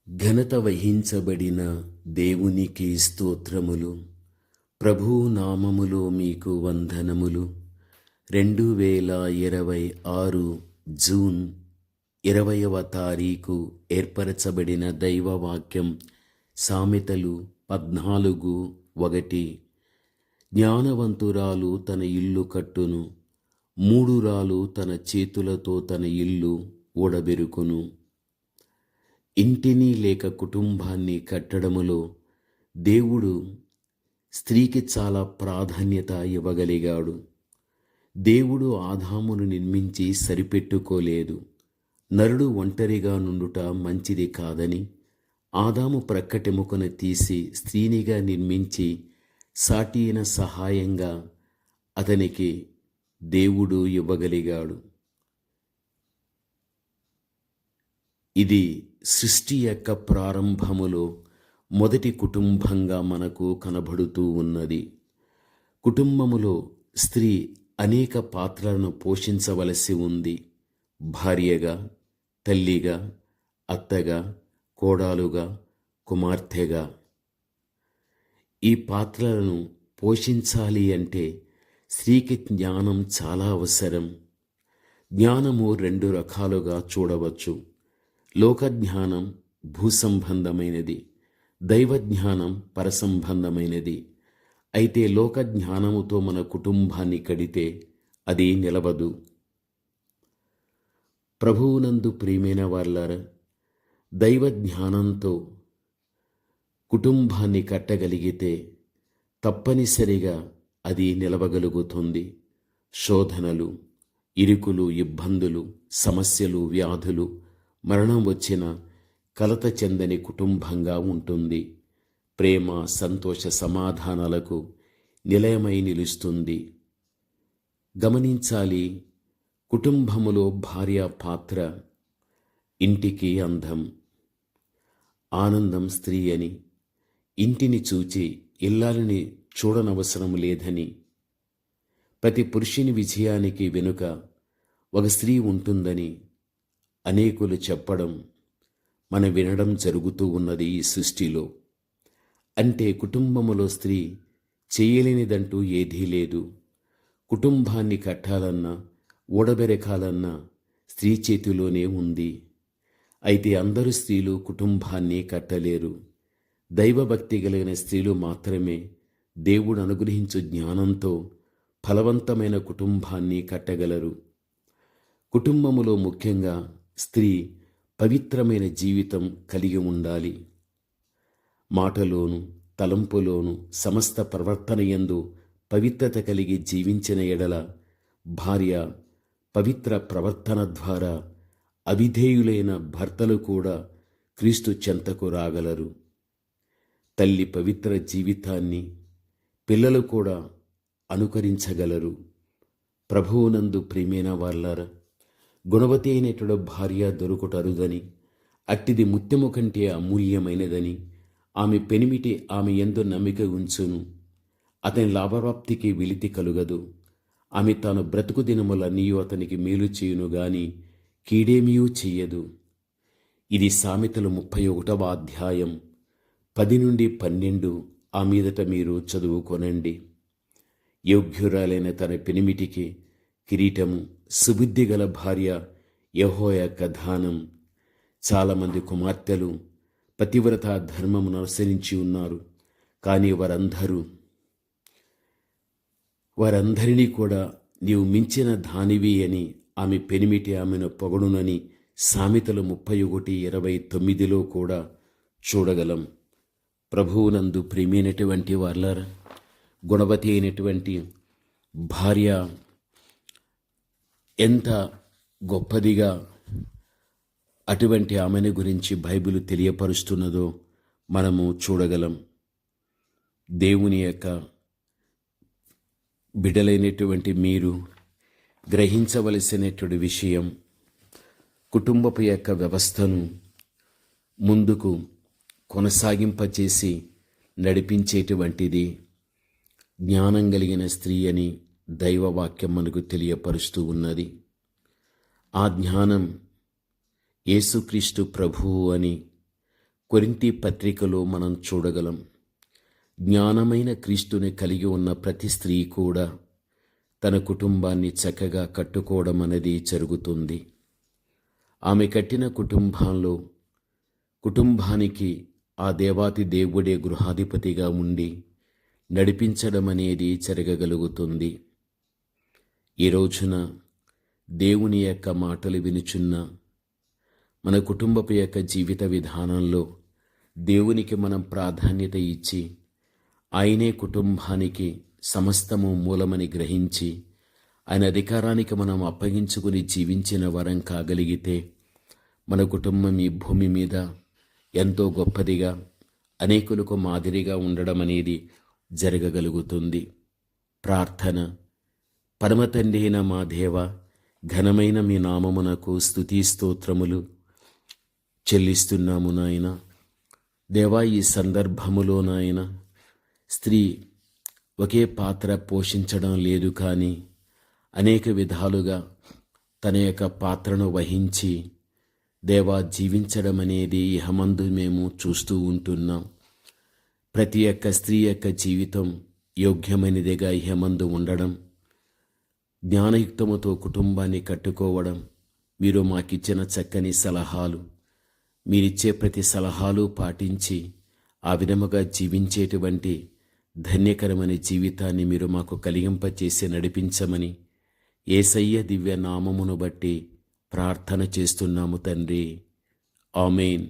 ఘనత వహించబడిన దేవునికి స్తోత్రములు. ప్రభువు నామములో మీకు వందనములు. 2026 జూన్ 20వ తారీఖు ఏర్పరచబడిన దైవవాక్యం సామెతలు 14:1. జ్ఞానవంతురాలు తన ఇల్లు కట్టును, మూఢురాలు తన చేతులతో తన ఇల్లు ఊడబెరుకును. ఇంటిని లేక కుటుంబాన్ని కట్టడములో దేవుడు స్త్రీకి చాలా ప్రాధాన్యత ఇవ్వగలిగాడు. దేవుడు ఆదామును నిర్మించి సరిపెట్టుకోలేదు. నరుడు ఒంటరిగా నుండుట మంచిది కాదని ఆదాము ప్రక్కటెముకన తీసి స్త్రీనిగా నిర్మించి సాటిన సహాయంగా అతనికి దేవుడు ఇవ్వగలిగాడు. ఇది సృష్టి యొక్క ప్రారంభములో మొదటి కుటుంబంగా మనకు కనబడుతూ ఉన్నది. కుటుంబములో స్త్రీ అనేక పాత్రలను పోషించవలసి ఉంది. భార్యగా, తల్లిగా, అత్తగా, కోడలుగా, కుమార్తెగా. ఈ పాత్రలను పోషించాలి అంటే స్త్రీకి జ్ఞానం చాలా అవసరం. జ్ఞానము 2 రకాలుగా చూడవచ్చు. లోకజ్ఞానం భూసంబంధమైనది, దైవజ్ఞానం పరసంబంధమైనది. అయితే లోకజ్ఞానముతో మన కుటుంబాన్ని కడితే అది నిలవదు. ప్రభువునందు ప్రియమైన వాళ్ళారా, దైవజ్ఞానంతో కుటుంబాన్ని కట్టగలిగితే తప్పనిసరిగా అది నిలవగలుగుతుంది. శోధనలు, ఇరుకులు, ఇబ్బందులు, సమస్యలు, వ్యాధులు, మరణం వచ్చిన కలత చెందని కుటుంబంగా ఉంటుంది. ప్రేమ, సంతోష, సమాధానాలకు నిలయమై నిలుస్తుంది. గమనించాలి, కుటుంబములో భార్య పాత్ర ఇంటికి అందం, ఆనందం. స్త్రీ అని ఇంటిని చూచి ఇల్లాలని చూడనవసరం లేదని, ప్రతి పురుషుని విజయానికి వెనుక ఒక స్త్రీ ఉంటుందని అనేకులు చెప్పడం మనం వినడం జరుగుతూ ఉన్నది ఈ సృష్టిలో. అంటే కుటుంబములో స్త్రీ చేయలేనిదంటూ ఏదీ లేదు. కుటుంబాన్ని కట్టాలన్నా, ఊడబెరకాలన్నా స్త్రీ చేతిలోనే ఉంది. అయితే అందరూ స్త్రీలు కుటుంబాన్ని కట్టలేరు. దైవభక్తి కలిగిన స్త్రీలు మాత్రమే దేవుడు అనుగ్రహించు జ్ఞానంతో ఫలవంతమైన కుటుంబాన్ని కట్టగలరు. కుటుంబములో ముఖ్యంగా స్త్రీ పవిత్రమైన జీవితం కలిగి ఉండాలి. మాటలోను, తలంపులోను, సమస్త ప్రవర్తన యందు పవిత్రత కలిగి జీవించిన ఎడల భార్య పవిత్ర ప్రవర్తన ద్వారా అవిధేయులైన భర్తలు కూడా క్రీస్తు చెంతకు రాగలరు. తల్లి పవిత్ర జీవితాన్ని పిల్లలు కూడా అనుకరించగలరు. ప్రభువునందు ప్రియమైన వాళ్ళారా, గుణవతి అయినటువంటి భార్య దొరుకుట అరుదని, అట్టిది ముత్యము కంటే అమూల్యమైనదని, ఆమె పెనిమిటి ఆమె యందు నమ్మిక ఉంచును, అతని లాభప్రాప్తికి వెలితి కలుగదు. ఆమె తాను బ్రతుకు దినములన్నీ అతనికి మేలు చేయును గాని కీడేమియూ చెయ్యదు. ఇది సామెతలు 31వ అధ్యాయం 10-12 ఆ మీదట మీరు చదువుకొనండి. యోగ్యురాలైన తన పెనిమిటికి కిరీటము, సుబుద్ధి గల భార్య యెహోవా యొక్క దానం. చాలామంది కుమార్తెలు పతివ్రత ధర్మమును అనుసరించి ఉన్నారు. కానీ వారందరినీ కూడా నీవు మించిన దానివి అని ఆమె పెనిమిటి ఆమెను పొగడునని సామెతలు 31:29 కూడా చూడగలం. ప్రభువునందు ప్రియమైనటువంటి వాళ్ళారా, గుణవతి అయినటువంటి భార్య ఎంత గొప్పదిగా అటువంటి ఆమెను గురించి బైబిల్ తెలియపరుస్తున్నదో మనము చూడగలం. దేవుని యొక్క బిడ్డలైనటువంటి మీరు గ్రహించవలసినటువంటి విషయం, కుటుంబపు యొక్క వ్యవస్థను ముందుకు కొనసాగింపచేసి నడిపించేటువంటిది జ్ఞానం కలిగిన స్త్రీ అని దైవవాక్యం మనకు తెలియపరుస్తూ ఉన్నది. ఆ జ్ఞానం యేసుక్రీస్తు ప్రభువు అని కొరింథీ పత్రికలో మనం చూడగలం. జ్ఞానమైన క్రీస్తుని కలిగి ఉన్న ప్రతి స్త్రీ కూడా తన కుటుంబాన్ని చక్కగా కట్టుకోవడం అనేది జరుగుతుంది. ఆమె కట్టిన కుటుంబానికి ఆ దేవాతి దేవుడే గృహాధిపతిగా ఉండి నడిపించడం అనేది జరగగలుగుతుంది. ఈ రోజున దేవుని యొక్క మాటలు వినుచున్న మన కుటుంబపు యొక్క జీవిత విధానంలో దేవునికి మనం ప్రాధాన్యత ఇచ్చి ఆయనే కుటుంబానికి సమస్తము మూలమని గ్రహించి ఆయన అధికారానికి మనం అప్పగించుకుని జీవించిన వరం కాగలిగితే మన కుటుంబం ఈ భూమి మీద ఎంతో గొప్పదిగా, అనేకులకు మాదిరిగా ఉండడం అనేది జరగగలుగుతుంది. ప్రార్థన. పరమతండ్రి అయిన మా దేవ, ఘనమైన మీ నామమునకు స్తుతి స్తోత్రములు చెల్లిస్తున్నాము నాయన. దేవా, ఈ సందర్భములో నాయన స్త్రీ ఒకే పాత్ర పోషించడం లేదు, కానీ అనేక విధాలుగా తన యొక్క పాత్రను వహించి దేవా జీవించడం అనేది ఇహమందు మేము చూస్తూ ఉంటున్నాం. ప్రతి ఒక్క స్త్రీ యొక్క జీవితం యోగ్యమైనదిగా ఇహమందు ఉండడం, జ్ఞానయుక్తముతో కుటుంబాన్ని కట్టుకోవడం మీరు మాకిచ్చిన చక్కని సలహాలు. మీరిచ్చే ప్రతి సలహాలు పాటించి ఆ విధముగా జీవించేటువంటి ధన్యకరమైన జీవితాన్ని మీరు మాకు కలిగింపచేసి నడిపించమని యేసయ్య దివ్య నామమును బట్టి ప్రార్థన చేస్తున్నాము తండ్రి. ఆమేన్.